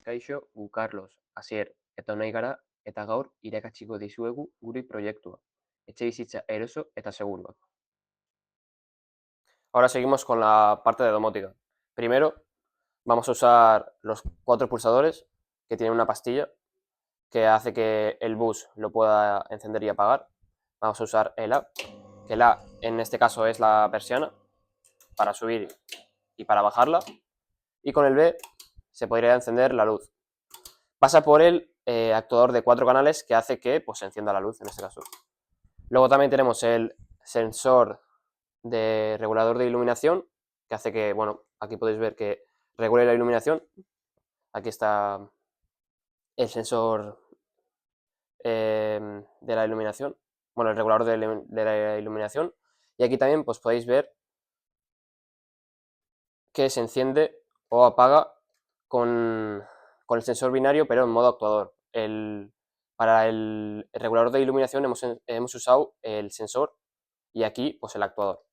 Kaixo, gu Carlos, Asier eta Unai gara eta gaur irakatsiko dizuegu gure proiektua. Etxebizitza eroso eta seguruak. Ahora seguimos con la parte de domótica. Primero vamos a usar los 4 pulsadores que tienen una pastilla que hace que el bus lo pueda encender y apagar. Vamos a usar el A, que el A en este caso es la persiana para subir y para bajarla. Y con el B se podría encender la luz. Pasa por el actuador de 4 canales que hace que pues, se encienda la luz en este caso. Luego también tenemos el sensor de regulador de iluminación que hace que, bueno, aquí podéis ver que regule la iluminación. Aquí está el sensor de la iluminación, bueno, el regulador de la iluminación. Y aquí también pues podéis ver que se enciende o apaga con el sensor binario, pero en modo actuador. Para el regulador de iluminación hemos usado el sensor y aquí pues el actuador.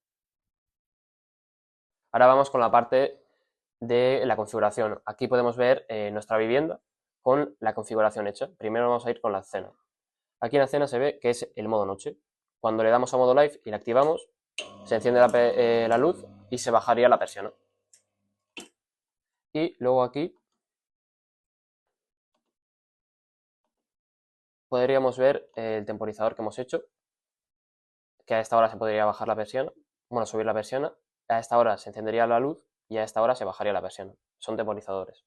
Ahora vamos con la parte de la configuración. Aquí podemos ver nuestra vivienda con la configuración hecha. Primero vamos a ir con la escena. Aquí en la escena se ve que es el modo noche. Cuando le damos a modo live y la activamos, se enciende la luz y se bajaría la persiana. Y luego aquí podríamos ver el temporizador que hemos hecho, que a esta hora se podría bajar la persiana, bueno, subir la persiana, a esta hora se encendería la luz y a esta hora se bajaría la persiana. Son temporizadores.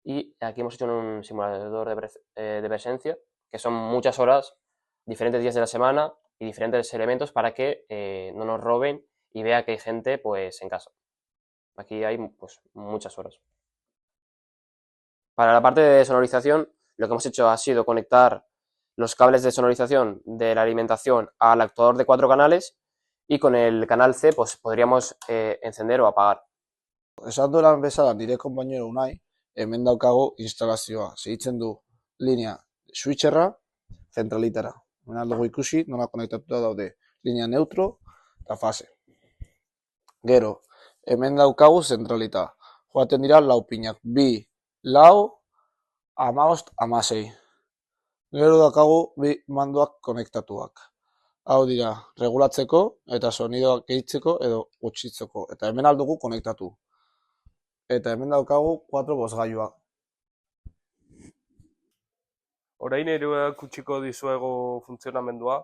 Y aquí hemos hecho un simulador de presencia, que son muchas horas, diferentes días de la semana y diferentes elementos para que no nos roben y vea que hay gente pues en casa. Aquí hay pues muchas horas. Para la parte de sonorización, lo que hemos hecho ha sido conectar los cables de sonorización de la alimentación al actuador de 4 canales y con el canal C pues podríamos encender o apagar. Esan dueran bezala nire konpainero Unai, hemen daukagu instalazioa. Segitzen du linea switcherra zentralitara. Hemen aldugu ikusi nola konektatuta daude linea neutro eta fase. Gero, hemen daukagu zentralita. Joaten dira lau pinak. 2, 4, 15, 16. Gero daukagu bi mandoak konektatuak. Hau dira, regulatzeko eta sonidoak gehitzeko edo gutxitzeko. Eta hemen aldugu konektatu. Eta hemen daukagu 4 bozgailuak. Orain erakutsiko dizuegu funtzionamendua.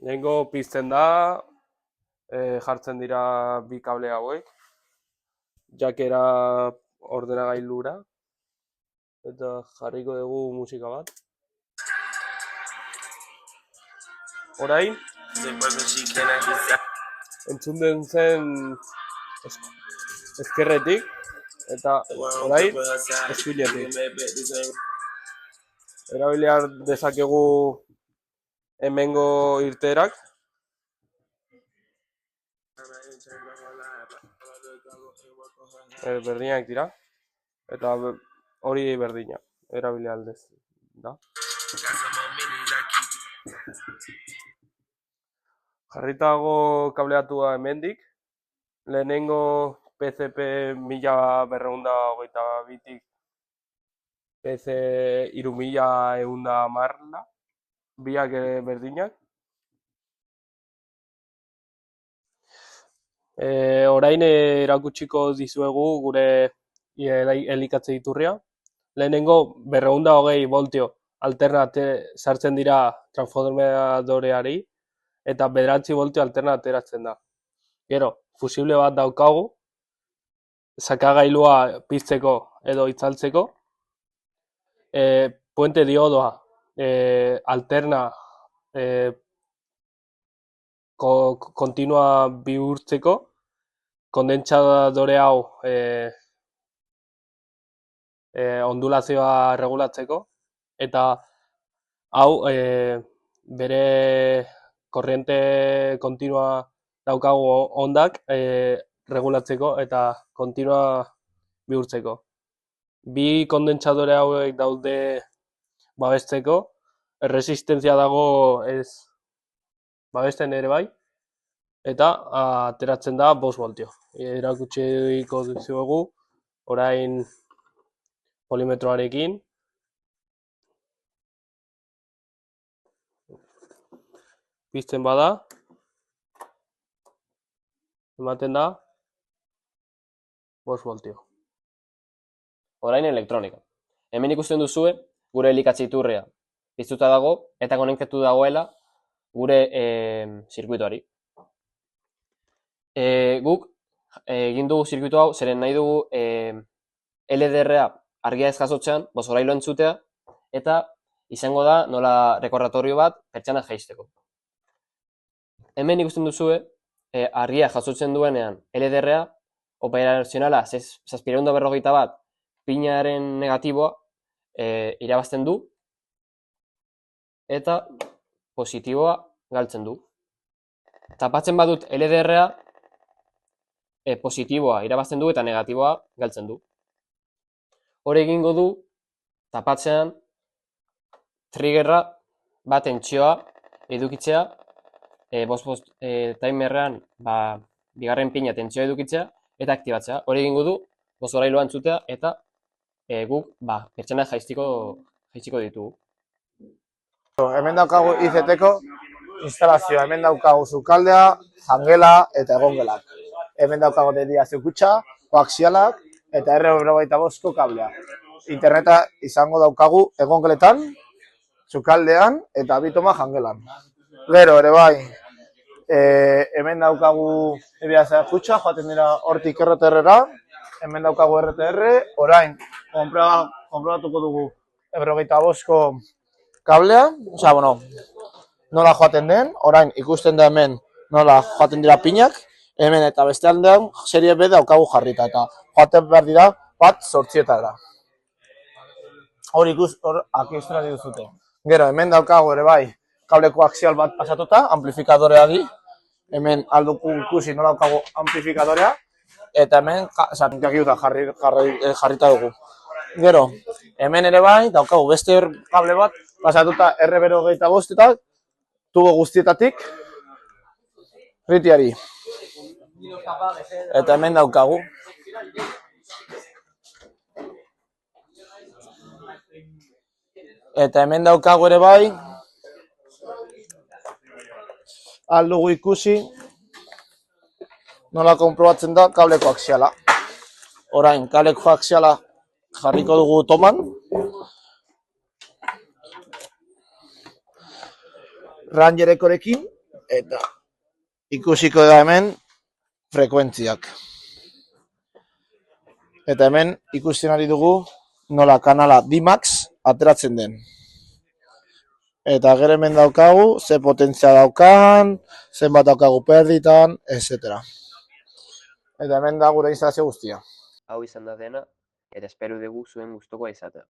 Lehengo pizten da, jartzen dira bi kable hauek, jakera ordenagailura, eta jarriko dugu musika bat. Orain, entzun den zen ezkerretik, eta orain eskuinetik. Erabiliar dezakegu hemengo irteerak. Berdinak dira, eta hori berdina, erabili aldez da. Jarritago kableatua hemendik, lehenengo PCP 1222-tik PC 3110 biak berdinak. Orain erakutsiko dizuegu gure elikatze iturria. Lehenengo 220 voltio alterna sartzen dira transformadoreari eta 9 voltio alterna ateratzen da. Gero, fusible bat daukagu, sakagailua pizteko edo itzaltzeko. Puente diodoa alterna kontinua bihurtzeko, kondentsadore hau ondulazioa regulatzeko, eta hau bere korriente kontinua daukagu ondak regulatzeko eta kontinua bihurtzeko. Bi kondentsadore hauek daude babesteko, erresistentzia dago ez babesten ere bai, eta ateratzen da 5 voltio. Erakutsiko dizuegu Orain polimetroarekin pizten bada, ematen da 5 voltio. Orain elektronika. Hemen ikusten duzue gure elikatze iturria piztuta dago eta konektatu dagoela gure zirkuituari. Guk egin dugu zirkuitu hau zeren nahi dugu LDR-a argia ez jasotzean bozgorailu entzutea eta izango da nola rekordatorio bat pertsana jaisteko. Hemen ikusten duzue argia jasotzen duenean LDR-a operazionala 751 pinaren negatiboa irabazten du eta positiboa galtzen du. Tapatzen badut LDR-a positiboa irabazten du eta negatiboa galtzen du. Hori egingo du tapatzean triggerra bat tentsioa edukitzea, timerrean bigarren pina tentsioa edukitzea eta aktibatzea. Hori egingo du bozgorailoa entzutea eta guk pertsana jaitsiko ditugu. Hemen daukagu IZT-ko instalazioa, hemen daukagu sukaldea, jangela eta egongelak. Hemen daukagu dedia zirkutxa, koaxialak eta R95ko kablea. Interneta izango daukagu egongeletan, sukaldean eta bitoma jangelan. Gero ere bai, hemen daukagu ebia zirkutxa, joaten dira hortik RTR-ra, hemen daukagu RTR, orain konprobatuko dugu R95ko kablea, nola joaten den, orain ikusten da hemen nola joaten dira pinak, hemen eta beste aldean serie B daukagu jarrita eta joaten behar dira bat 8etara. Hor akiztuna dituzute. Gero, hemen daukagu ere bai, kable koaxial bat pasatuta, amplifikadorea di, hemen alduku ikusi nola daukagu amplifikadorea, eta hemen jarrita dugu. Gero, hemen ere bai, daukagu beste kable bat pasatuta R95 tubo guztietatik ritiari. Eta hemen daukagu. Eta hemen daukagu ere bai, aldugu ikusi nola konprobatzen da kable koaxiala. Orain, kable koaxiala jarriko dugu toman. Rangerekorekin eta ikusiko da hemen frekuentziak. Eta hemen ikusten ari dugu nola kanala D-Max ateratzen den. Eta gero hemen daukagu, ze potentzia daukan, zenbat daukagu perditan, etc. Eta hemen da gure instalazio guztia. Hau izan da dena eta espero dugu zuen gustukoa izatea.